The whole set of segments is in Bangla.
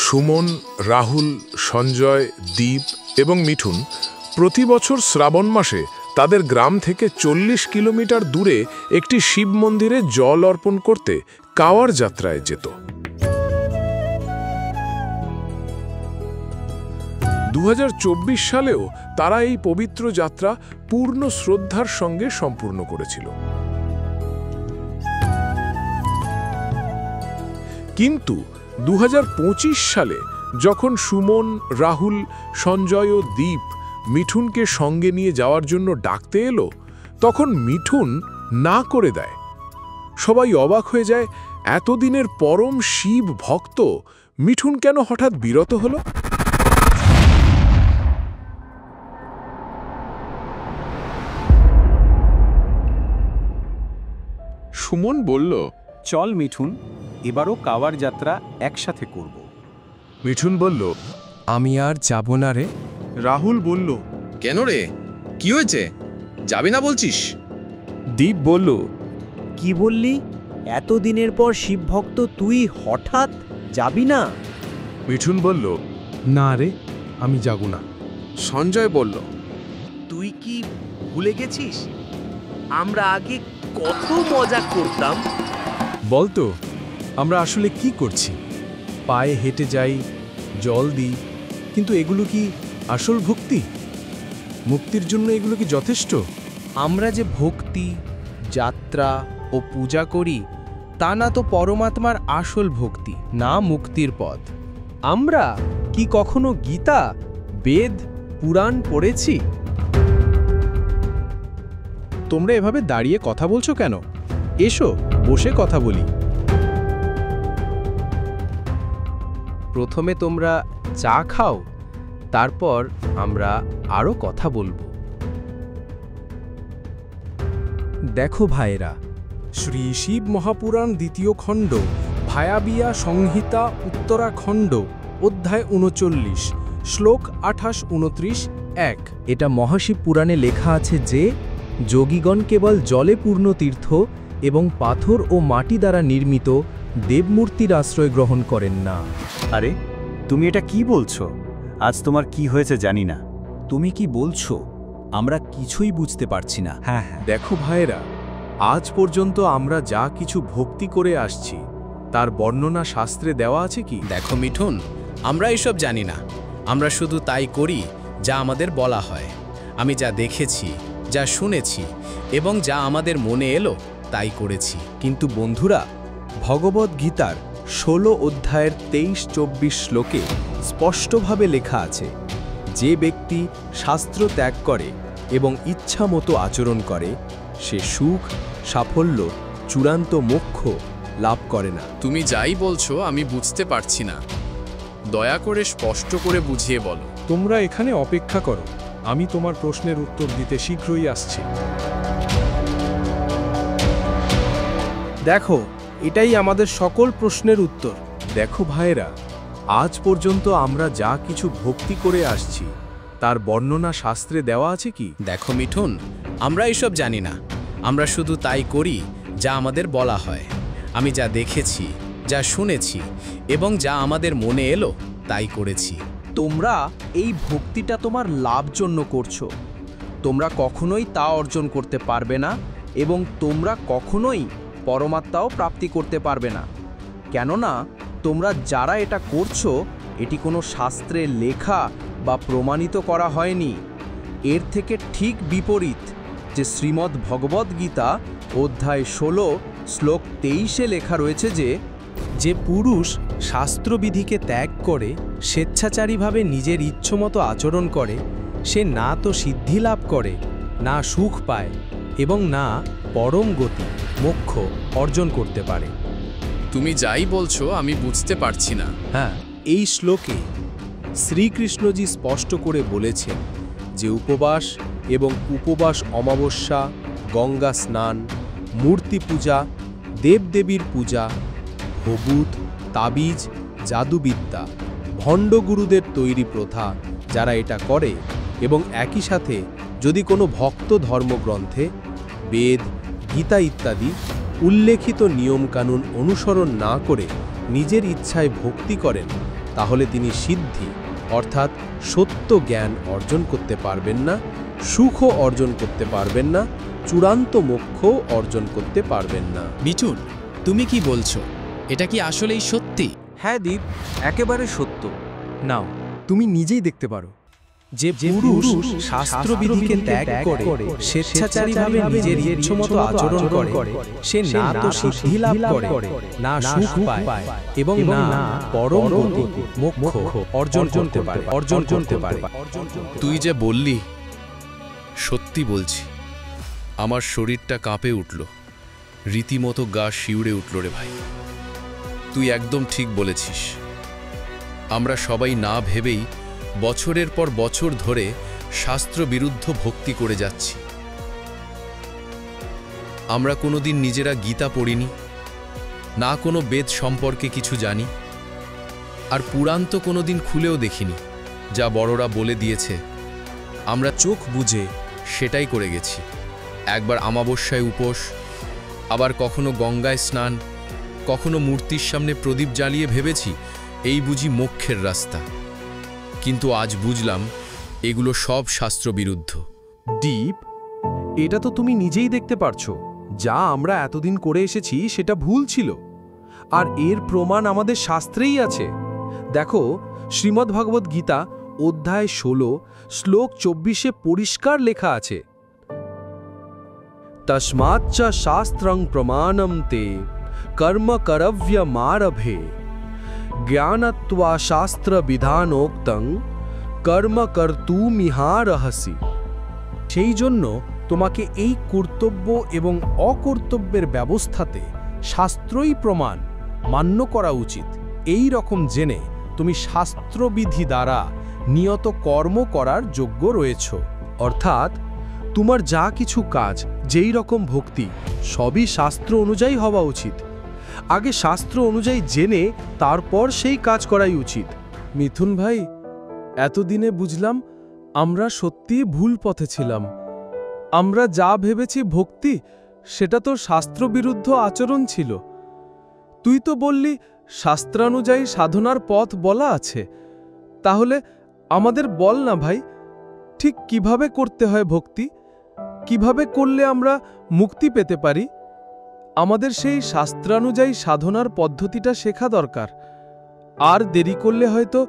সুমন, রাহুল, সঞ্জয়, দীপ এবং মিঠুন প্রতি বছর শ্রাবণ মাসে তাদের গ্রাম থেকে ৪০ কিলোমিটার দূরে একটি শিব মন্দিরে জল অর্পণ করতে কাওয়ার যাত্রায় যেত। ২০২৪ সালেও তারা এই পবিত্র যাত্রা পূর্ণ শ্রদ্ধার সঙ্গে সম্পূর্ণ করেছিল। কিন্তু ২০২৫ সালে যখন সুমন, রাহুল, সঞ্জয় ও দীপ মিঠুনকে সঙ্গে নিয়ে যাওয়ার জন্য ডাকতে এলো, তখন মিঠুন না করে দেয়। সবাই অবাক হয়ে যায়, এতদিনের পরম শিব ভক্ত মিঠুন কেন হঠাৎ বিরত হলো? সুমন বলল, চল মিঠুন, এবারও কাওয়ার যাত্রা একসাথে করব। মিঠুন বলল, আমি আর যাব না রে। রাহুল বলল, কেন রে, কি হয়েছে, যাবি না বলছিস? দীপ বলল, কি বললি? এতদিনের পর শিবভক্ত তুই হঠাৎ যাবি না? মিঠুন বলল, না রে, আমি যাব না। সঞ্জয় বলল, তুই কি ভুলে গেছিস আমরা আগে কত মজা করতাম? বলতো, আমরা আসলে কি করছি? পায়ে হেঁটে যাই, জল দিই, কিন্তু এগুলো কি আসল ভক্তি? মুক্তির জন্য এগুলো কি যথেষ্ট? আমরা যে ভক্তি, যাত্রা ও পূজা করি তা না তো পরমাত্মার আসল ভক্তি, না মুক্তির পথ। আমরা কি কখনো গীতা, বেদ, পুরাণ পড়েছি? তোমরা এভাবে দাঁড়িয়ে কথা বলছো কেন? এসো বসে কথা বলি। প্রথমে তোমরা চা খাও, তারপর আমরা আরও কথা বলবো। দেখো ভাইরা, শ্রী শিব মহাপুরাণ ২য় খণ্ড, ভায়াবিয়া সংহিতা উত্তরাখণ্ড, অধ্যায় ৩৯, শ্লোক ২৮-২৯-১। এটা মহাশিব পুরাণে লেখা আছে যে যোগীগণ কেবল জলে পূর্ণ তীর্থ এবং পাথর ও মাটি দ্বারা নির্মিত দেবমূর্তির আশ্রয় গ্রহণ করেন না। আরে তুমি এটা কি বলছো? আজ তোমার কি হয়েছে জানি না। তুমি কি বলছো? আমরা কিছুই বুঝতে পারছি না। হ্যাঁ, দেখো ভাইরা, আজ পর্যন্ত আমরা যা কিছু ভক্তি করে আসছি তার বর্ণনা শাস্ত্রে দেওয়া আছে কি? দেখো মিঠুন, আমরা এসব জানি না। আমরা শুধু তাই করি যা আমাদের বলা হয়। আমি যা দেখেছি, যা শুনেছি এবং যা আমাদের মনে এলো তাই করেছি। কিন্তু বন্ধুরা, ভগবদ্ গীতার ১৬ অধ্যায়ের ২৩-২৪ শ্লোকে স্পষ্টভাবে লেখা আছে, যে ব্যক্তি শাস্ত্র ত্যাগ করে এবং ইচ্ছা মতো আচরণ করে সে সুখ, সাফল্য, চূড়ান্ত মোক্ষ লাভ করে না। তুমি যাই বলছো আমি বুঝতে পারছি না, দয়া করে স্পষ্ট করে বুঝিয়ে বলো। তোমরা এখানে অপেক্ষা করো, আমি তোমার প্রশ্নের উত্তর দিতে শীঘ্রই আসছি। দেখো, এটাই আমাদের সকল প্রশ্নের উত্তর। দেখো ভাইরা, আজ পর্যন্ত আমরা যা কিছু ভক্তি করে আসছি তার বর্ণনা শাস্ত্রে দেওয়া আছে কি? দেখো মিঠুন, আমরা এসব জানি না। আমরা শুধু তাই করি যা আমাদের বলা হয়। আমি যা দেখেছি, যা শুনেছি এবং যা আমাদের মনে এলো তাই করেছি। তোমরা এই ভক্তিটা তোমার লাভ জন্য করছো। তোমরা কখনোই তা অর্জন করতে পারবে না এবং তোমরা কখনোই পরমাত্মাও প্রাপ্তি করতে পারবে না। কেননা তোমরা যারা এটা করছো, এটি কোনো শাস্ত্রে লেখা বা প্রমাণিত করা হয়নি। এর থেকে ঠিক বিপরীত যে শ্রীমদ্ ভগবদ্ গীতা অধ্যায় ১৬ শ্লোক ২৩-এ লেখা রয়েছে যে পুরুষ শাস্ত্রবিধিকে ত্যাগ করে স্বেচ্ছাচারীভাবে নিজের ইচ্ছমতো আচরণ করে, সে না তো সিদ্ধি লাভ করে, না সুখ পায় এবং না পরম গতি মোক্ষ অর্জন করতে পারে। তুমি যাই বলছো আমি বুঝতে পারছি না। হ্যাঁ, এই শ্লোকে শ্রীকৃষ্ণজি স্পষ্ট করে বলেছেন যে উপবাস এবং উপবাস অমাবস্যা, গঙ্গা স্নান, মূর্তি পূজা, দেবদেবীর পূজা, ভবুত, তাবিজ, জাদুবিদ্যা, ভণ্ডগুরুদের তৈরি প্রথা যারা এটা করে এবং একই সাথে যদি কোনো ভক্ত ধর্মগ্রন্থে, বেদ, গীতা ইত্যাদি উল্লেখিত নিয়মকানুন অনুসরণ না করে নিজের ইচ্ছায় ভক্তি করেন, তাহলে তিনি সিদ্ধি অর্থাৎ সত্য জ্ঞান অর্জন করতে পারবেন না, সুখও অর্জন করতে পারবেন না, চূড়ান্ত মোক্ষও অর্জন করতে পারবেন না। মিঠুন, তুমি কি বলছো? এটা কি আসলেই সত্যি? হ্যাঁ দীপ, একেবারে সত্য। নাও, তুমি নিজেই দেখতে পারো। যে পুরুষ শাস্ত্রবিধিকে ত্যাগ করে স্বেচ্ছাচারীভাবে নিজের ইচ্ছামতো আচরণ করে, সে না তো সিদ্ধি লাভ করে, না সুখ পায় এবং না পরম গতি মোক্ষ অর্জন করতে পারে। তুই যে বললি, সত্যি বলছি, আমার শরীরটা কাঁপে উঠল, রীতিমতো গা শিউরে উঠল রে ভাই। তুই একদম ঠিক বলেছিস। আমরা সবাই না ভেবেই বছরের পর বছর ধরে শাস্ত্রবিরুদ্ধ ভক্তি করে যাচ্ছি। আমরা কোনোদিন নিজেরা গীতা পড়িনি, না কোনো বেদ সম্পর্কে কিছু জানি, আর পুরাণ তো কোনোদিন খুলেও দেখিনি। যা বড়রা বলে দিয়েছে আমরা চোখ বুঝে সেটাই করে গেছি। একবার অমাবস্যায় উপোস, আবার কখনো গঙ্গায় স্নান, কখনো মূর্তির সামনে প্রদীপ জ্বালিয়ে ভেবেছি এই বুঝি মোক্ষের রাস্তা। কিন্তু আজ বুঝলাম এগুলো সব শাস্ত্রবিরুদ্ধ। দীপ, এটা তো তুমি নিজেই দেখতে পারছো, যা আমরা এতদিন করে এসেছি সেটা ভুল ছিল, আর এর প্রমাণ আমাদের শাস্ত্রেই আছে। দেখো, শ্রীমদ্ভাগবত গীতা অধ্যায় 16 শ্লোক 24 পরিষ্কার লেখা আছে, তস্মাচ্চ শাস্ত্রং প্রমাণম তে কর্ম করব্যমারভে জ্ঞানত্বা শাস্ত্র বিধানোক্তং কর্ম কর্তুমিহারহসি। সেই জন্য তোমাকে এই কর্তব্য এবং অকর্তব্যের ব্যবস্থাতে শাস্ত্রই প্রমাণ মান্য করা উচিত। এই রকম জেনে তুমি শাস্ত্রবিধি দ্বারা নিয়ত কর্ম করার যোগ্য রয়েছ। অর্থাৎ তোমার যা কিছু কাজ, যেই রকম ভক্তি, সবই শাস্ত্র অনুযায়ী হওয়া উচিত। আগে শাস্ত্র অনুযায়ী জেনে তারপর সেই কাজ করাই উচিত। মিথুন ভাই, এতদিনে বুঝলাম আমরা সত্যিই ভুল পথে ছিলাম। আমরা যা ভেবেছি ভক্তি, সেটা তো শাস্ত্রবিরুদ্ধ আচরণ ছিল। তুই তো বললি শাস্ত্রানুযায়ী সাধনার পথ বলা আছে, তাহলে আমাদের বল না ভাই, ঠিক কিভাবে করতে হয় ভক্তি, কিভাবে করলে আমরা মুক্তি পেতে পারি? আমাদের সেই শাস্ত্রানুযায়ী সাধনার পদ্ধতিটা শেখা দরকার। আর দেরি করলে হয়তো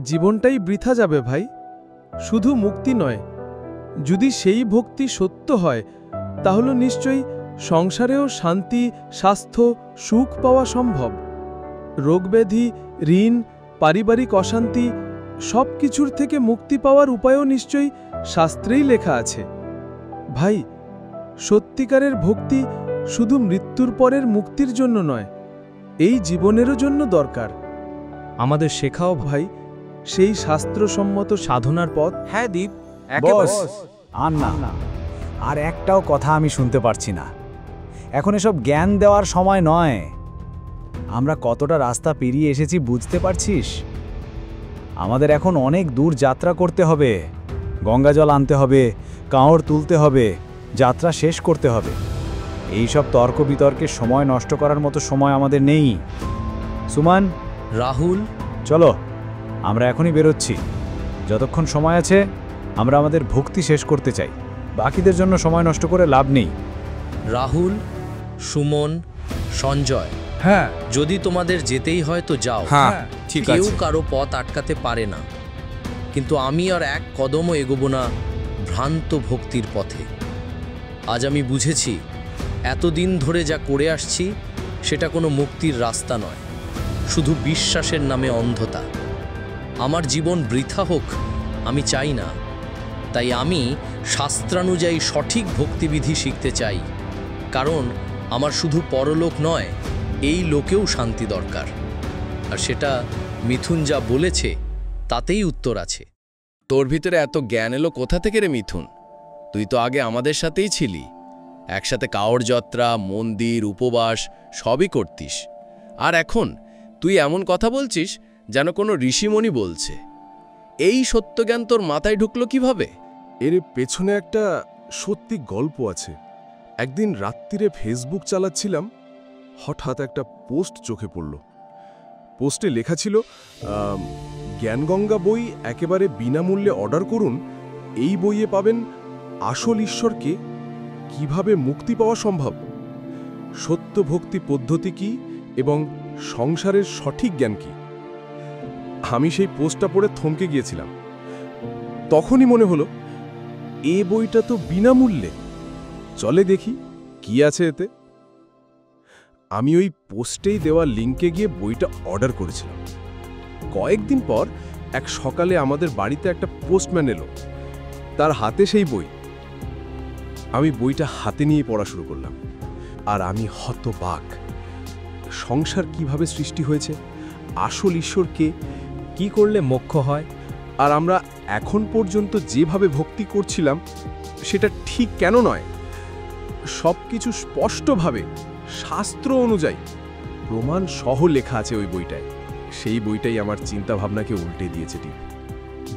জীবনটাই বৃথা যাবে ভাই। শুধু মুক্তি নয়, যদি সেই ভক্তি সত্য হয়, তাহলে নিশ্চয়ই সংসারেও শান্তি, স্বাস্থ্য, সুখ পাওয়া সম্ভব। রোগব্যাধি, ঋণ, পারিবারিক অশান্তি সব কিছুর থেকে মুক্তি পাওয়ার উপায়ও নিশ্চয়ই শাস্ত্রেই লেখা আছে। ভাই, সত্যিকারের ভক্তি শুধু মৃত্যুর পরের মুক্তির জন্য নয়, এই জীবনেরও জন্য দরকার। আমাদের শেখাও ভাই সেই শাস্ত্রসম্মত সাধনার পথ। হ্যাঁ দীপ, বস, আর না, আর একটাও কথা আমি শুনতে পারছি না। এখন এসব জ্ঞান দেওয়ার সময় নয়। আমরা কতটা রাস্তা পেরিয়ে এসেছি বুঝতে পারছিস? আমাদের এখন অনেক দূর যাত্রা করতে হবে। গঙ্গাজল আনতে হবে, কাঁওড় তুলতে হবে, যাত্রা শেষ করতে হবে। এই সব তর্ক বিতর্কের সময় নষ্ট করার মতো সময় আমাদের নেই। সুমান, রাহুল, চলো, আমরা এখনই বেরোচ্ছি। যতক্ষণ সময় আছে আমরা আমাদের ভক্তি শেষ করতে চাই। বাকিদের জন্য সময় নষ্ট করে লাভ নেই। রাহুল, সুমন, সঞ্জয়, হ্যাঁ, যদি তোমাদের যেতেই হয় তো যাও। হ্যাঁ, ঠিক কেউ আছে। কারো পথ আটকাতে পারে না, কিন্তু আমি আর এক কদমও এগোবো না ভ্রান্ত ভক্তির পথে। আজ আমি বুঝেছি, এতদিন ধরে যা করে আসছি সেটা কোনো মুক্তির রাস্তা নয়, শুধু বিশ্বাসের নামে অন্ধতা। আমার জীবন বৃথা হোক আমি চাই না, তাই আমি শাস্ত্রানুযায়ী সঠিক ভক্তিবিধি শিখতে চাই। কারণ আমার শুধু পরলোক নয়, এই লোকেও শান্তি দরকার। আর সেটা মিথুন যা বলেছে তাতেই উত্তর আছে। তোর ভিতরে এত জ্ঞান এলো কোথা থেকে রে মিথুন? তুই তো আগে আমাদের সাথেই ছিলি, একসাথে কাওড় যাত্রা, মন্দির, উপবাস সবই করতিস। আর এখন তুই এমন কথা বলছিস যেন কোনো ঋষিমণি বলছে। এই সত্যজ্ঞান তোর মাথায় ঢুকলো কিভাবে? এর পেছনে একটা সত্যি গল্প আছে। একদিন রাত্রিরে ফেসবুক চালাচ্ছিলাম, হঠাৎ একটা পোস্ট চোখে পড়ল। পোস্টে লেখা ছিল জ্ঞানগঙ্গা বই একেবারে বিনামূল্যে অর্ডার করুন, এই বইয়ে পাবেন আসল ঈশ্বরকে কিভাবে মুক্তি পাওয়া সম্ভব, সত্য ভক্তি পদ্ধতি কি এবং সংসারের সঠিক জ্ঞান কি। আমি সেই পোস্টটা পড়ে থমকে গিয়েছিলাম। তখনই মনে হলো এ বইটা তো বিনামূল্যে, চলে দেখি কি আছে এতে। আমি ওই পোস্টেই দেওয়া লিঙ্কে গিয়ে বইটা অর্ডার করেছিলাম। কয়েকদিন পর এক সকালে আমাদের বাড়িতে একটা পোস্টম্যান এলো, তার হাতে সেই বই। আমি বইটা হাতে নিয়ে পড়া শুরু করলাম, আর আমি হতবাক। সংসার কিভাবে সৃষ্টি হয়েছে, আসল ঈশ্বরকে, কি করলে মোক্ষ হয়, আর আমরা এখন পর্যন্ত যেভাবে ভক্তি করছিলাম সেটা ঠিক কেন নয়, সবকিছু স্পষ্টভাবে শাস্ত্র অনুযায়ী প্রমাণ সহ লেখা আছে ওই বইটায়। সেই বইটাই আমার চিন্তাভাবনাকে উল্টে দিয়েছে। ঠিক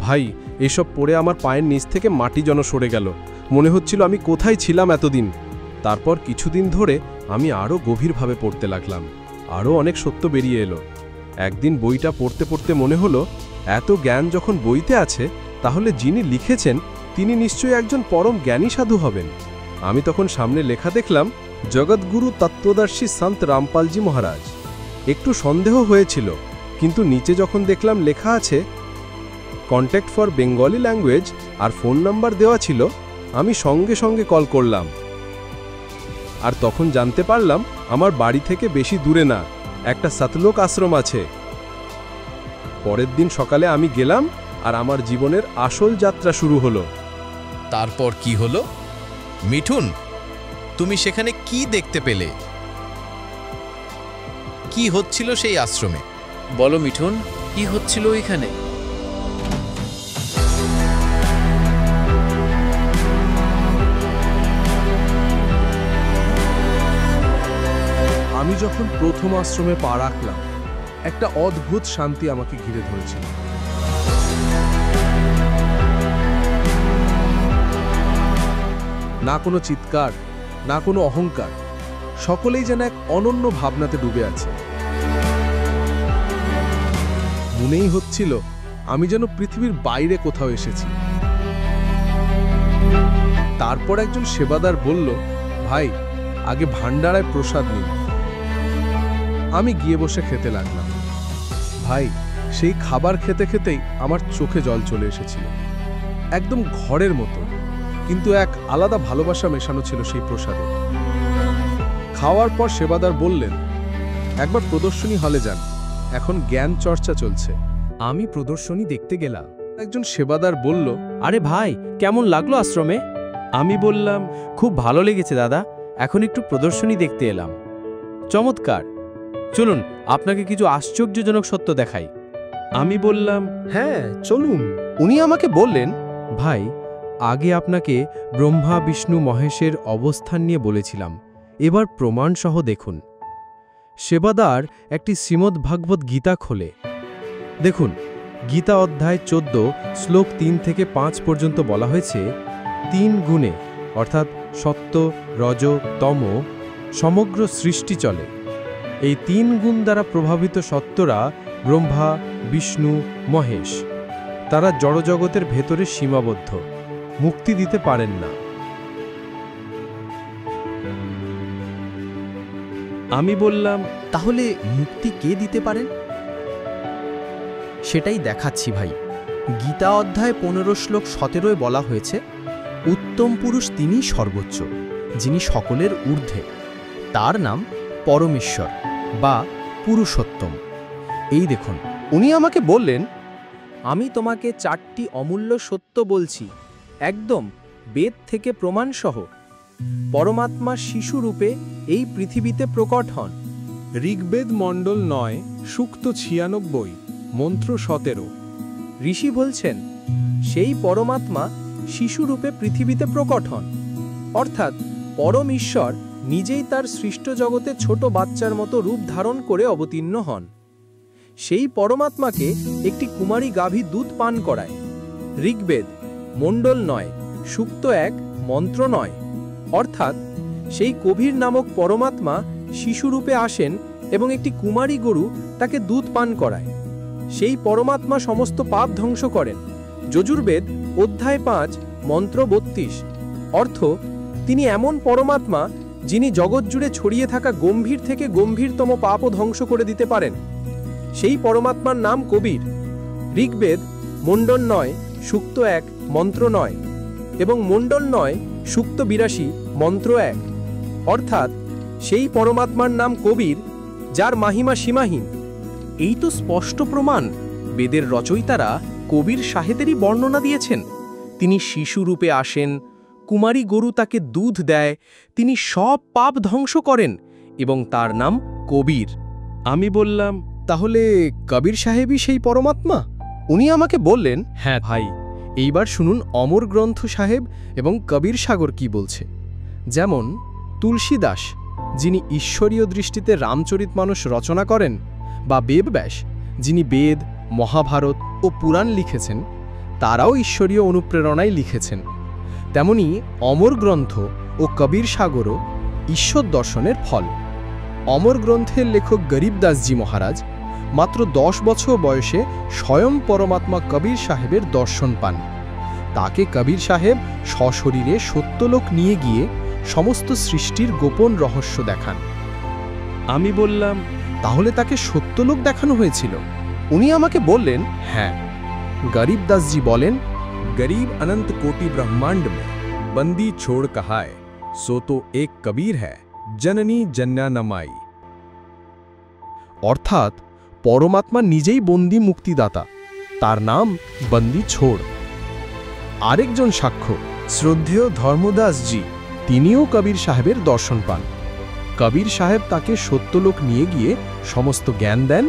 ভাই, এসব পড়ে আমার পায়ের নিচ থেকে মাটি যেন সরে গেল। মনে হচ্ছিল আমি কোথায় ছিলাম এতদিন। তারপর কিছুদিন ধরে আমি আরও গভীরভাবে পড়তে লাগলাম, আরও অনেক সত্য বেরিয়ে এলো। একদিন বইটা পড়তে পড়তে মনে হলো, এত জ্ঞান যখন বইতে আছে, তাহলে যিনি লিখেছেন তিনি নিশ্চয়ই একজন পরম জ্ঞানী সাধু হবেন। আমি তখন সামনে লেখা দেখলাম, জগৎগুরু তত্ত্বদর্শী সন্ত রামপালজি মহারাজ। একটু সন্দেহ হয়েছিল, কিন্তু নিচে যখন দেখলাম লেখা আছে কন্ট্যাক্ট ফর বেঙ্গলি ল্যাঙ্গুয়েজ আর ফোন নাম্বার দেওয়া ছিল, আমি সঙ্গে সঙ্গে কল করলাম। আর তখন জানতে পারলাম আমার বাড়ি থেকে বেশি দূরে না, একটা সতলোক আশ্রম আছে। পরের দিন সকালে আমি গেলাম, আর আমার জীবনের আসল যাত্রা শুরু হলো। তারপর কি হলো মিঠুন? তুমি সেখানে কি দেখতে পেলে? কি হচ্ছিল সেই আশ্রমে? বলো মিঠুন, কি হচ্ছিল এখানে? আমি যখন প্রথম আশ্রমে পা রাখলাম, একটা অদ্ভুত শান্তি আমাকে ঘিরে ধরেছিল। না কোনো চিৎকার, না কোনো অহংকার, সকলেই যেন এক অনন্য ভাবনাতে ডুবে আছে। মনেই হচ্ছিল আমি যেন পৃথিবীর বাইরে কোথাও এসেছি। তারপর একজন সেবাদার বলল, ভাই, আগে ভান্ডারায় প্রসাদ নিন। আমি গিয়ে বসে খেতে লাগলাম। ভাই, সেই খাবার খেতে খেতেই আমার চোখে জল চলে এসেছিল। একদম ঘরের মতো, কিন্তু এক আলাদা ভালোবাসা মেশানো ছিল সেই প্রসাদে। খাওয়ার পর সেবাদার বললেন, একবার প্রদর্শনী হলে যান, এখন জ্ঞান চর্চা চলছে। আমি প্রদর্শনী দেখতে গেলাম। একজন সেবাদার বলল, আরে ভাই, কেমন লাগলো আশ্রমে? আমি বললাম, খুব ভালো লেগেছে দাদা, এখন একটু প্রদর্শনী দেখতে এলাম। চমৎকার, চলুন আপনাকে কিছু আশ্চর্যজনক সত্য দেখাই। আমি বললাম, হ্যাঁ চলুন। উনি আমাকে বললেন, ভাই, আগে আপনাকে ব্রহ্মা বিষ্ণু মহেশের অবস্থান নিয়ে বলেছিলাম, এবার প্রমাণসহ দেখুন। সেবাদার একটি শ্রীমদ্ভাগবত গীতা খোলে। দেখুন, গীতা অধ্যায় 14 শ্লোক 3 থেকে 5 পর্যন্ত বলা হয়েছে, 3 গুণে অর্থাৎ সত্য, রজ, তম সমগ্র সৃষ্টি চলে। এই 3 গুণ দ্বারা প্রভাবিত সত্ত্বরা ব্রহ্মা, বিষ্ণু, মহেশ। তারা জড়জগতের ভেতরে সীমাবদ্ধ, মুক্তি দিতে পারেন না। আমি বললাম, তাহলে মুক্তি কে দিতে পারেন? সেটাই দেখাচ্ছি ভাই। গীতা অধ্যায় 15 শ্লোক 17 বলা হয়েছে, উত্তম পুরুষ তিনিই সর্বোচ্চ, যিনি সকলের ঊর্ধ্বে। তার নাম পরমেশ্বর বা পুরুষোত্তম। এই দেখুন, উনি আমাকে বললেন, আমি তোমাকে 4টি অমূল্য সত্য বলছি, একদম বেদ থেকে প্রমাণসহ। পরমাত্মা শিশুরূপে এই পৃথিবীতে প্রকট হন। ঋগ্বেদ মণ্ডল 9 সূক্ত 96 মন্ত্র 17। ঋষি বলছেন, সেই পরমাত্মা শিশুরূপে পৃথিবীতে প্রকট হন, অর্থাৎ পরম ঈশ্বর নিজেই তার সৃষ্ট জগতে ছোট বাচ্চার মতো রূপ ধারণ করে অবতীর্ণ হন। সেই পরমাত্মাকে একটি কুমারী গাভী দুধ পান করায়। ঋগ্বেদ মণ্ডল 9 সূক্ত 1 মন্ত্র 9। অর্থাৎ সেই কবির নামক পরমাত্মা শিশুরূপে আসেন এবং একটি কুমারী গরু তাকে দুধ পান করায়। সেই পরমাত্মা সমস্ত পাপ ধ্বংস করেন। যজুর্বেদ অধ্যায় 5 মন্ত্র 32। অর্থ, তিনি এমন পরমাত্মা যিনি জগৎ জুড়ে ছড়িয়ে থাকা গম্ভীর থেকে গম্ভীরতম পাপও ধ্বংস করে দিতে পারেন। সেই পরমাত্মার নাম কবীর। ঋগ্বেদ মণ্ডল 9 সূক্ত 1 মন্ত্র 9 এবং মণ্ডল 9 সূক্ত 82 মন্ত্র 1। অর্থাৎ সেই পরমাত্মার নাম কবীর, যার মাহিমা সীমাহীন। এই তো স্পষ্ট প্রমাণ বেদের রচয়িতারা কবীর সাহেবেরই বর্ণনা দিয়েছেন। তিনি শিশু রূপে আসেন, কুমারী গরু তাকে দুধ দেয়, তিনি সব পাপ ধ্বংস করেন এবং তার নাম কবীর। আমি বললাম, তাহলে কবির সাহেবই সেই পরমাত্মা? উনি আমাকে বললেন, হ্যাঁ ভাই, এইবার শুনুন অমর গ্রন্থ সাহেব এবং কবির সাগর কি বলছে। যেমন তুলসীদাস, যিনি ঈশ্বরীয় দৃষ্টিতে রামচরিতমানস রচনা করেন, বা বেদব্যাস, যিনি বেদ, মহাভারত ও পুরাণ লিখেছেন, তারাও ঈশ্বরীয় অনুপ্রেরণায় লিখেছেন। তেমনি অমর গ্রন্থ ও কবির সাগরও ঈশ্বর দর্শনের ফল। অমর গ্রন্থের লেখক গরিবদাসজি মহারাজ মাত্র 10 বছর বয়সে স্বয়ং পরমাত্মা কবির সাহেবের দর্শন পান। তাকে কবির সাহেব সশরীরে সত্যলোক নিয়ে গিয়ে সমস্ত সৃষ্টির গোপন রহস্য দেখান। আমি বললাম, তাহলে তাকে সত্যলোক দেখানো হয়েছিল? উনি আমাকে বললেন, হ্যাঁ। গরিবদাসজি বলেন, गरीब अनंत कोटि ब्रह्मांड में बंदी छोड़ कहाए, सो तो एक कबीर है, जननी जन्या नमाई। অর্থাৎ পরমাত্মা নিজেই বন্দী মুক্তিদাতা, তার নাম বন্দী ছোড়। আরেকজন সাক্ষ্য শ্রদ্ধেয় ধর্মদাসজি, তিনিও কবির সাহেবের দর্শন পান। কবির সাহেব তাকে সত্যলোক নিয়ে গিয়ে সমস্ত জ্ঞান দেন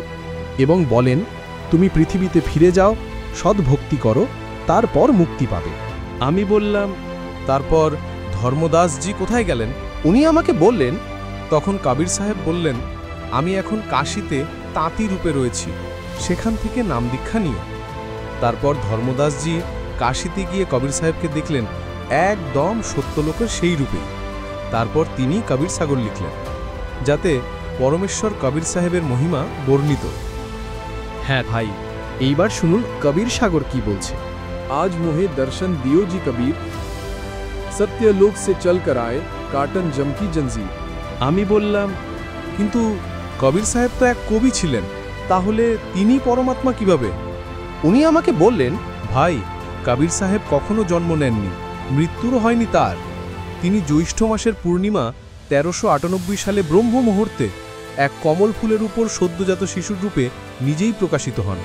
এবং বলেন, তুমি পৃথিবীতে ফিরে যাও, সদ্ভক্তি করো, তারপর মুক্তি পাবে। আমি বললাম, তারপর ধর্মদাসজি কোথায় গেলেন? উনি আমাকে বললেন, তখন কবির সাহেব বললেন, আমি এখন কাশীতে তাঁতি রূপে রয়েছি, সেখান থেকে নাম দীক্ষা নিও। তারপর ধর্মদাসজি কাশীতে গিয়ে কবির সাহেবকে দেখলেন একদম সত্যলোকের সেই রূপেই। তারপর তিনি কবির সাগর লিখলেন, যাতে পরমেশ্বর কবির সাহেবের মহিমা বর্ণিত। হ্যাঁ ভাই, এইবার শুনুন কবির সাগর কি বলছে। आज मोहे दर्शन दियो जी कबीर, सत्यलोक से चल कर आए काटन जम की जंजीर। আমি বললাম, কিন্তু কবির সাহেব তো এক কবি ছিলেন, তাহলে তিনি পরমাত্মা কিভাবে? উনি আমাকে বললেন, ভাই, কবির সাহেব কখনো জন্ম নেননি, মৃত্যুরও হয়নি তার। তিনি জ্যৈষ্ঠ মাসের পূর্ণিমা 1398 সালে ব্রহ্ম মুহূর্তে এক কমল ফুলের উপর সদ্যজাত শিশুর রূপে নিজেই প্রকাশিত হন।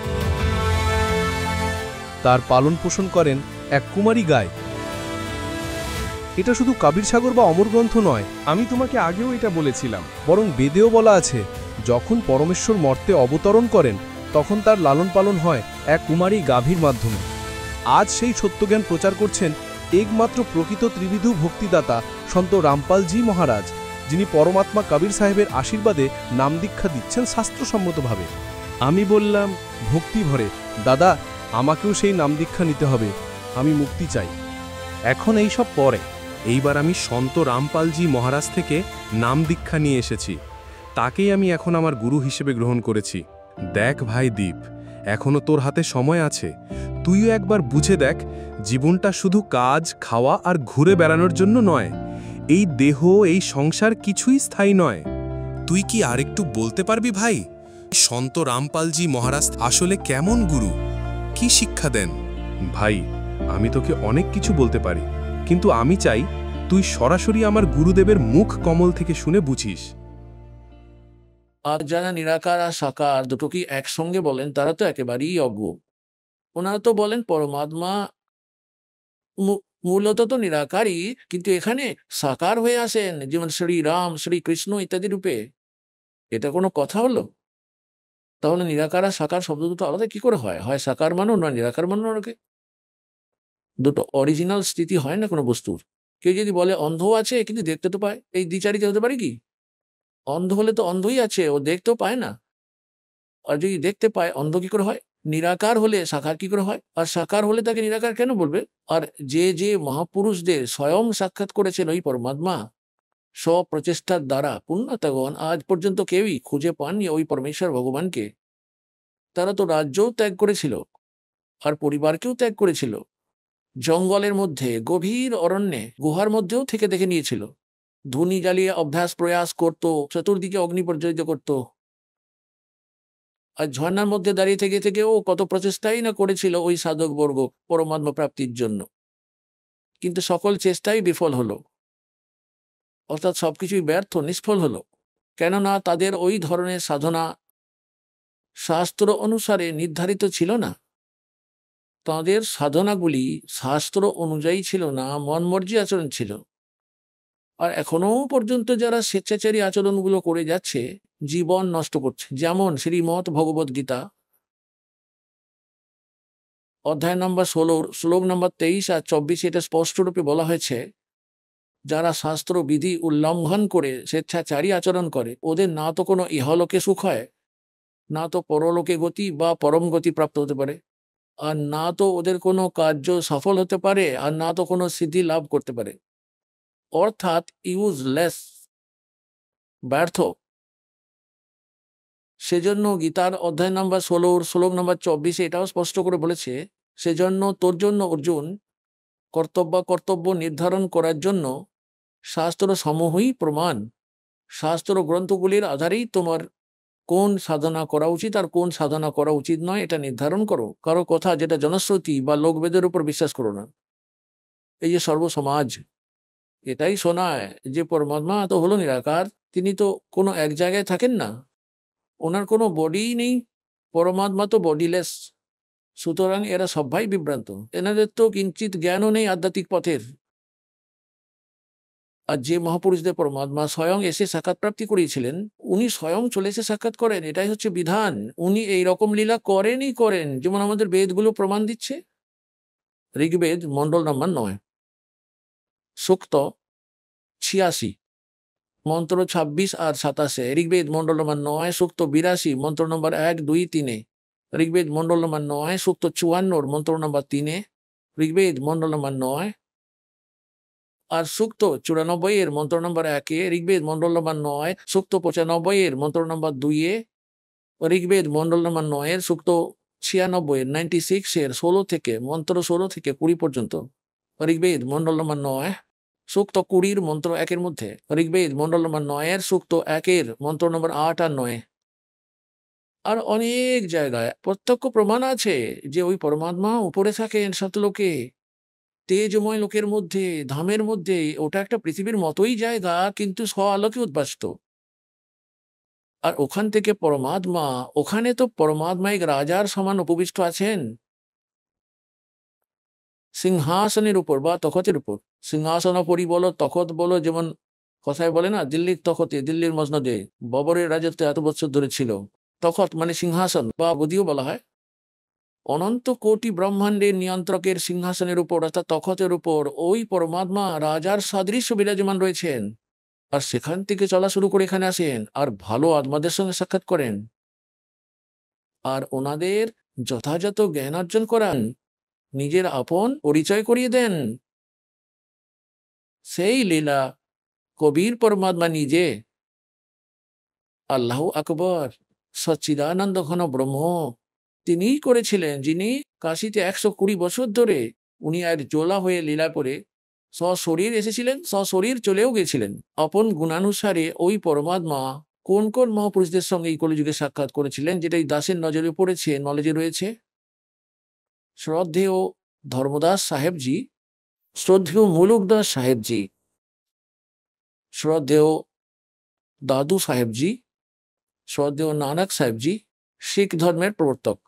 তার পালন পোষণ করেন এক কুমারী গায়। এটা শুধু কবির সাগর বা অমর গ্রন্থ নয়, আমি তোমাকে আগেও এটা বলেছিলাম, বরং বেদেও বলা আছে, যখন পরমেশ্বর মর্তে অবতরণ করেন তখন তার লালন পালন হয় এক কুমারী গাভীর মাধ্যমে। আজ সেই সত্যজ্ঞান প্রচার করছেন একমাত্র প্রকৃত ত্রিবিধু ভক্তিদাতা সন্ত রামপালজি মহারাজ, যিনি পরমাত্মা কবির সাহেবের আশীর্বাদে নাম দীক্ষা দিচ্ছেন শাস্ত্রসম্মতভাবে। আমি বললাম, ভক্তি ভরে, দাদা, আমাকেও সেই নাম দীক্ষা নিতে হবে, আমি মুক্তি চাই। এখন এই সব পরে, এইবার আমি সন্ত রামপালজি মহারাজ থেকে নাম দীক্ষা নিয়ে এসেছি। তাকেই আমি এখন আমার গুরু হিসেবে গ্রহণ করেছি। দেখ ভাই দীপ, এখনো তোর হাতে সময় আছে, তুইও একবার বুঝে দেখ, জীবনটা শুধু কাজ, খাওয়া আর ঘুরে বেড়ানোর জন্য নয়। এই দেহ, এই সংসার কিছুই স্থায়ী নয়। তুই কি আরেকটু বলতে পারবি ভাই, সন্ত রামপালজি মহারাজ আসলে কেমন গুরু, কি শিক্ষা দেন? ভাই, আমি তোকে অনেক কিছু বলতে পারি, কিন্তু আমি চাই তুই সরাসরি আমার গুরুদেবের মুখ কমল থেকে শুনে বুঝিস। আর যারা নিরাকার আর সাকার দুটোকে একসঙ্গে বলেন, তারা তো একেবারেই অজ্ঞ। ওনারা তো বলেন পরমাত্মা মূলত তো নিরাকারই, কিন্তু এখানে সাকার হয়ে আসেন, যেমন শ্রীরাম, শ্রীকৃষ্ণ ইত্যাদি রূপে। এটা কোনো কথা হলো? তাহলে নিরাকার আর সাকার শব্দ দুটো আলাদা কি করে হয়? হয় সাকার মানো, না নিরাকার মানো। ওনাকে দুটো অরিজিনাল স্থিতি হয় না কোনো বস্তুর। কেউ যদি বলে অন্ধ আছে কিন্তু দেখতে তো পায়, এই দ্বিচারিতা হতে পারে কি? অন্ধ হলে তো অন্ধই আছে, ও দেখতেও পায় না। আর যদি দেখতে পায়, অন্ধ কি করে হয়? নিরাকার হলে সাকার কি করে হয়? আর সাকার হলে তাকে নিরাকার কেন বলবে? আর যে যে মহাপুরুষদের স্বয়ং সাক্ষাৎ করেছেন ওই পরমাত্মা স্বপ্রচেষ্টার দ্বারা, পুণ্যতাগণ আজ পর্যন্ত কেউই খুঁজে পাননি ওই পরমেশ্বর ভগবানকে। তারা তো রাজ্যও ত্যাগ করেছিল আর পরিবারকেও ত্যাগ করেছিল, জঙ্গলের মধ্যে গভীর অরণ্যে গুহার মধ্যেও থেকে দেখে নিয়েছিল, ধুনি জ্বালিয়ে অভ্যাস প্রয়াস করত, চতুর্দিকে অগ্নি প্রজ্বলিত করত, আর ঝর্ণার মধ্যে দাঁড়িয়ে থেকে থেকেও কত প্রচেষ্টাই না করেছিল ওই সাধকবর্গ পরমাত্মা প্রাপ্তির জন্য, কিন্তু সকল চেষ্টাই বিফল হলো, অর্থাৎ সবকিছুই ব্যর্থ, নিষ্ফল হলো। কেননা তাদের ওই ধরনের সাধনা শাস্ত্র অনুসারে নির্ধারিত ছিল না, তাদের সাধনাগুলি শাস্ত্র অনুযায়ী ছিল না, মনমর্জি আচরণ ছিল। আর এখনো পর্যন্ত যারা স্বেচ্ছাচারী আচরণগুলো করে যাচ্ছে জীবন নষ্ট করছে। যেমন শ্রীমৎ ভগবদ গীতা অধ্যায় নম্বর 16 শ্লোক নম্বর 23 আর 24 এটা স্পষ্টরূপে বলা হয়েছে, যারা শাস্ত্র বিধি উল্লঙ্ঘন করে স্বেচ্ছাচারী আচরণ করে ওদের না তো কোনো ইহলোকে সুখ হয়, না তো পরলোকে গতি বা পরম গতি প্রাপ্ত হতে পারে, আর না তো ওদের কোনো কার্য সফল হতে পারে, আর না তো কোনো সিদ্ধি লাভ করতে পারে, অর্থাৎ ইউজলেস, ব্যর্থ। সেজন্য গীতার অধ্যায় নম্বর 16 শ্লোক নম্বর 24 এটাও স্পষ্ট করে বলেছে, সেজন্য তোর জন্য অর্জুন কর্তব্য নির্ধারণ করার জন্য শাস্ত্র সমূহই প্রমাণ। শাস্ত্র গ্রন্থগুলির আধারেই তোমার কোন সাধনা করা উচিত আর কোন সাধনা করা উচিত নয় এটা নির্ধারণ করো। কারো কথা যেটা জনশ্রুতি বা লোকবেদের উপর বিশ্বাস করো না। এই যে সর্বসমাজ এটাই শোনায় যে পরমাত্মা তো হলো নিরাকার, তিনি তো কোনো এক জায়গায় থাকেন না, ওনার কোনো বডিই নেই, পরমাত্মা তো বডিলেস। সুতরাং এরা সবাই বিভ্রান্ত, এনাদের তো কিঞ্চিত জ্ঞানও নেই আধ্যাত্মিক পথের। আর যে মহাপুরুষদের পরমাত্মা স্বয়ং এসে সাক্ষাৎ প্রাপ্তি করিয়েছিলেন, উনি স্বয়ং চলে এসে সাক্ষাৎ করেন, এটাই হচ্ছে বিধান। উনি এই রকম লীলা করেনই করেন, যেমন আমাদের বেদগুলো প্রমাণ দিচ্ছে। ঋগ্বেদ মন্ডল নম্বর 9 সূক্ত 86 মন্ত্র 26 আর 27, ঋগ্বেদ মন্ডল নম্বর 9 সূক্ত 82 মন্ত্র নম্বর 1, 2, 3, ঋগ্বেদ মন্ডল নম্বর 9 সূক্ত 54 মন্ত্র নম্বর 3, ঋগ্বেদ মন্ডল নম্বর 9 আর সূক্ত 94 এর মন্ত্র নম্বর 1, ঋগ্বেদ মন্ডল নম্বর 9 সূক্ত 95 এর মন্ত্র নম্বর 2, ঋগ্বেদ মন্ডল নম্বর 9 এর সূক্ত 96 96 এর 16 থেকে মন্ত্র 16 থেকে 20 পর্যন্ত, ঋগ্বেদ মন্ডল নম্বর 9 সূক্ত 20 মন্ত্র 1 এর মধ্যে, ঋগ্বেদ মন্ডল নম্বর 9 এর সূক্ত 1 এর মন্ত্র নম্বর 8 আর 9, আর অনেক জায়গায় প্রত্যক্ষ প্রমাণ আছে যে ওই পরমাত্মা উপরে থাকেন সাতলোকে, তেজময় লোকের মধ্যে, ধামের মধ্যে। ওটা একটা পৃথিবীর মতোই জায়গা, কিন্তু স্ব আলোকে উদ্ভাসিত। আর ওখান থেকে পরমাত্মা, ওখানে তো পরমাত্মা এক রাজার সমান উপবিষ্ট আছেন সিংহাসনের উপর বা তখতের উপর। সিংহাসনপরি বলো, তখত বলো, যেমন কথায় বলে না দিল্লির তখতে, দিল্লির মসনদে বাবরের রাজত্ব এত বছর ধরে ছিল। তখত মানে সিংহাসন বা গদিও বলা হয়। অনন্ত কোটি ব্রহ্মাণ্ডের নিয়ন্ত্রকের সিংহাসনের উপর অর্থাৎ তখতের উপর ওই পরমাত্মা রাজার সাদৃশ্য বিরাজমান রয়েছেন, আর সেখান থেকে চলা শুরু করে এখানে আসেন আর ভালো আত্মাদের সঙ্গে সাক্ষাৎ করেন আর ওনাদের যথাযথ জ্ঞান অর্জন করান, নিজের আপন পরিচয় করিয়ে দেন। সেই লীলা কবির পরমাত্মা নিজে, আল্লাহ আকবর, সচ্চিদানন্দ ঘন ব্রহ্ম, তিনিই করেছিলেন, যিনি কাশীতে 120 বছর ধরে উনি আর জোলা হয়ে লীলা করে সশরীর এসেছিলেন, সশরীর চলেও গেছিলেন। আপন গুণানুসারে ওই পরমাত্মা কোন কোন মহাপুরুষদের সঙ্গে এই কলিযুগে সাক্ষাৎ করেছিলেন, যেটা এই দাসের নজরে পড়েছে, নলেজে রয়েছে। শ্রদ্ধেয় ধর্মদাস সাহেবজি, শ্রদ্ধেয় মুলুকদাস সাহেবজি, শ্রদ্ধেয় দাদু সাহেবজি, শ্রদ্ধেয় নানক সাহেবজি শিখ ধর্মের প্রবর্তক,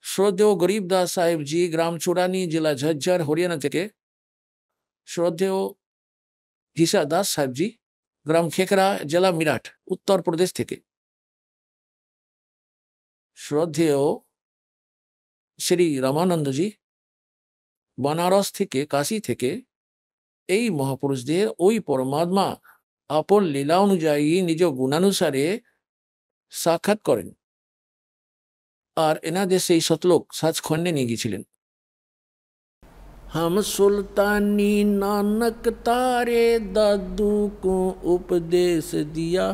শ্রদ্ধেয় গরিবদাস সাহেবজি গ্রাম চুরানি জেলা ঝজ্জার হরিয়ানা থেকে, শ্রদ্ধেয় ঘিসা দাস সাহেবজি গ্রাম খেকরা জেলা মিরাট উত্তর প্রদেশ থেকে, শ্রদ্ধেয় শ্রী রামানন্দজি বানারস থেকে, কাশী থেকে। এই মহাপুরুষদের ওই পরমাত্মা আপন লীলা অনুযায়ী নিজ গুণানুসারে সাক্ষাৎ করেন আর এনাদের সেই শতলোক সাজখণ্ডে নিয়ে গিয়েছিলেন। हम सुल्तानी नानक तारे दादू को उपदेश दिया,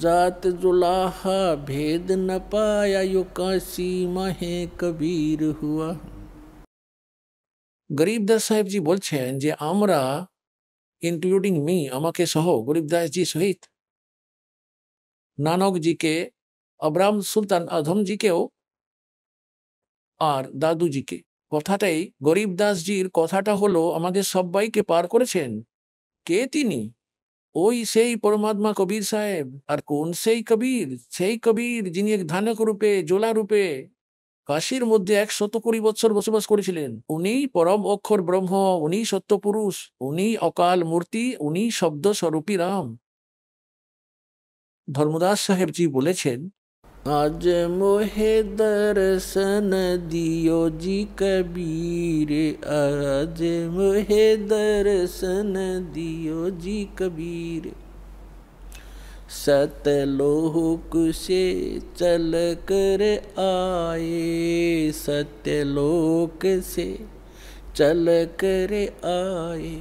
जात जुलाहा भेद न पाया यो काशी माहे कबीर हुआ। গরিবদাস সাহেবজি বলছেন যে আমরা, ইনক্লুডিং মি, আমাকে সহ, গরিবদাসজি সহিত, নানকজিকে, আব্রাহাম সুলতান আধমজিকেও, আর দাদুজিকে, কথাটাই গরিবদাসজির কথাটা হলো আমাদের সবাইকে পার করেছেন। কে তিনি? ওই সেই পরমাত্মা কবির সাহেব। আর কোন সেই কবির? সেই কবির যিনি এক ধানক রূপে, জোলা রূপে কাশীর মধ্যে 120 বছর বসবাস করেছিলেন। উনি পরম অক্ষর ব্রহ্ম, উনি সত্য পুরুষ, উনি অকাল মূর্তি, উনি শব্দ স্বরূপী রাম। ধর্মদাস সাহেবজি বলেছেন, আজ মোহে দর্শন দিও জি কবীর, আজ মোহে দর্শন দিও জি কবীর, सत्यलोक से चल कर आए, सत्यलोक से चल कर आए,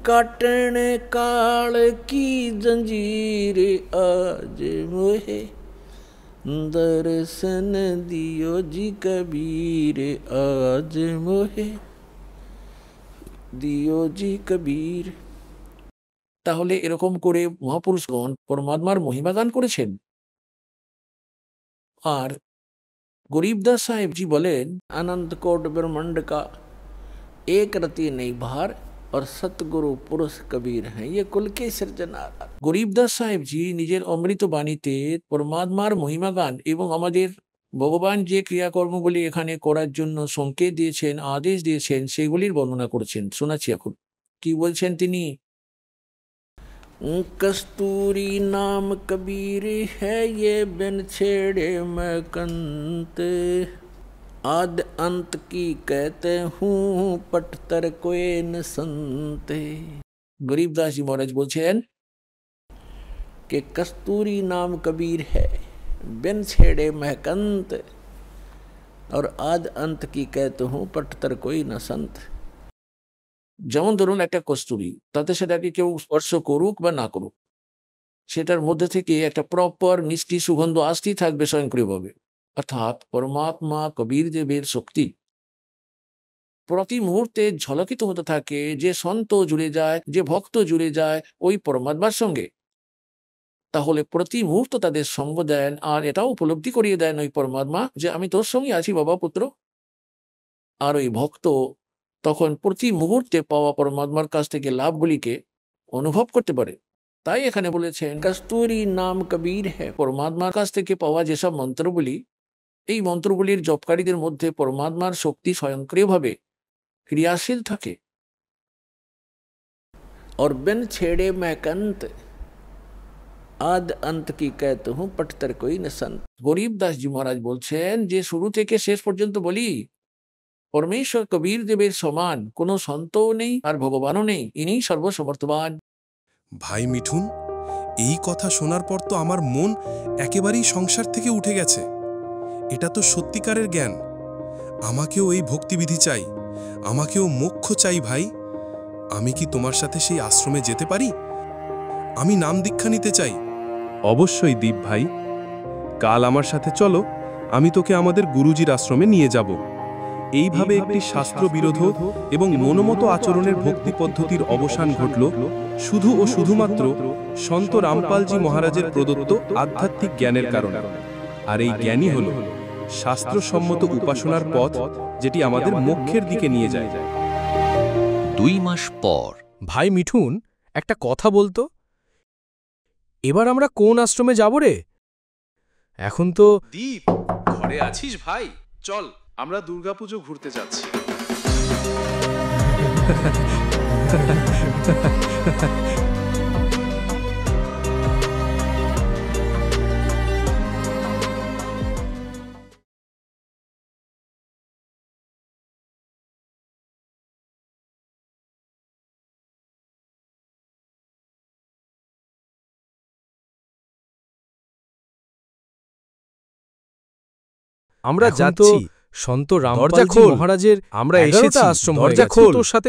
काटन काल की जंजीर, आज मोहे दर्शन दियो जी कबीर, आज मोहे दियो जी कबीर। তাহলে এরকম করে মহাপুরুষগণ পরমাত্মার মহিমা গান করেছেন। আর গরিবদাস সাহেবজি বলেন, अनंत कोट ब्रह्मांड का एक रति नहीं भार, और सतगुरु पुरुष कबीर हैं ये कुल के सृजनहार। গরিবদাস সাহেবজি নিজের অমৃত বাণীতে পরমাত্মার মহিমা গান এবং আমাদের ভগবান যে ক্রিয়াকর্মগুলি এখানে করার জন্য সংকেত দিয়েছেন, আদেশ দিয়েছেন, সেগুলির বর্ণনা করেছেন। শোনাচ্ছি এখন কি বলছেন তিনি। कस्तूरी नाम कबीर है ये बिन छेड़े मकंत, आद अंत की कहते हूँ पटतर कोई न संत। गरीबदास जी महाराज बोलছেন कि कस्तूरी नाम कबीर है बिन छेड़े महकंत, और आद अंत की कहते हूँ पटतर कोई न संत। যেমন ধরুন একটা কস্তুরী, তাতে সেটাকে কেউ স্পর্শ করুক বা না করুক, সেটার মধ্যে থেকে একটা প্রপার মিষ্টি সুগন্ধ আসতেই থাকবে স্বয়ংক্রিয়ভাবে। অর্থাৎ পরমাত্মা কবির দেবের শক্তি প্রতি মুহূর্তে ঝলকিত হতে থাকে। যে সন্ত জুড়ে যায়, যে ভক্ত জুড়ে যায় ওই পরমাত্মার সঙ্গে, তাহলে প্রতি মুহূর্ত তাদের সঙ্গ দেন, আর এটাও উপলব্ধি করিয়ে দেন ওই পরমাত্মা যে আমি তোর সঙ্গে আছি বাবা পুত্র। আর ওই ভক্ত তখন প্রতি মুহূর্তে পাওয়া পরমাত্মার কাছ থেকে লাভগুলিকে অনুভব করতে পারে। তাই এখানে বলেছেন কস্তুরী নাম কবীর হ্যাঁ, পরমাত্মার কাছ থেকে পাওয়া যেসব মন্ত্রগুলি, এই মন্ত্রগুলির জপকারীদের মধ্যে পরমাত্মার শক্তি স্বয়ংক্রিয়ভাবে ক্রিয়াশীল থাকে। और बिन छेड़े मैं कंत, आद अंत की कहते हूँ पटतर कोई न संत। গরিবদাস জি মহারাজ বলছেন যে শুরু থেকে শেষ পর্যন্ত বলি, পরমেশ্বর কবির দেবের সমান কোনো সন্তও নেই আর ভগবানও নেই, ইনি সর্বসমর্থবান। ভাই মিঠুন, এই কথা শোনার পর তো আমার মন একেবারেই সংসার থেকে উঠে গেছে। এটা তো সত্যিকারের জ্ঞান। আমাকেও এই ভক্তিবিধি চাই, আমাকেও মোক্ষ চাই। ভাই, আমি কি তোমার সাথে সেই আশ্রমে যেতে পারি? আমি নাম দীক্ষা নিতে চাই। অবশ্যই দীপ ভাই, কাল আমার সাথে চলো, আমি তোকে আমাদের গুরুজির আশ্রমে নিয়ে যাব। এইভাবে একটি শাস্ত্র বিরোধ এবং মনোমত আচরণের ভক্তি পদ্ধতির অবসান ঘটল শুধু ও শুধুমাত্র সন্ত রামপালজি মহারাজের প্রদত্ত আধ্যাত্মিক জ্ঞানের কারণে। আর এই জ্ঞানই হল শাস্ত্রসম্মত উপাসনার পথ, যেটি আমাদের মোক্ষের দিকে নিয়ে যায়। 2 মাস পর। ভাই মিঠুন, একটা কথা বলতো, এবার আমরা কোন আশ্রমে যাব রে? এখন তো দীপ, ঘরে আছিস ভাই? চল, আমরা দুর্গাপুজো ঘুরতে যাচ্ছি। আমরা যাচ্ছি সন্ত রামপালজি মহারাজের, আমরা এসেছি আশ্রম, দরজা খোল। তোর সাথে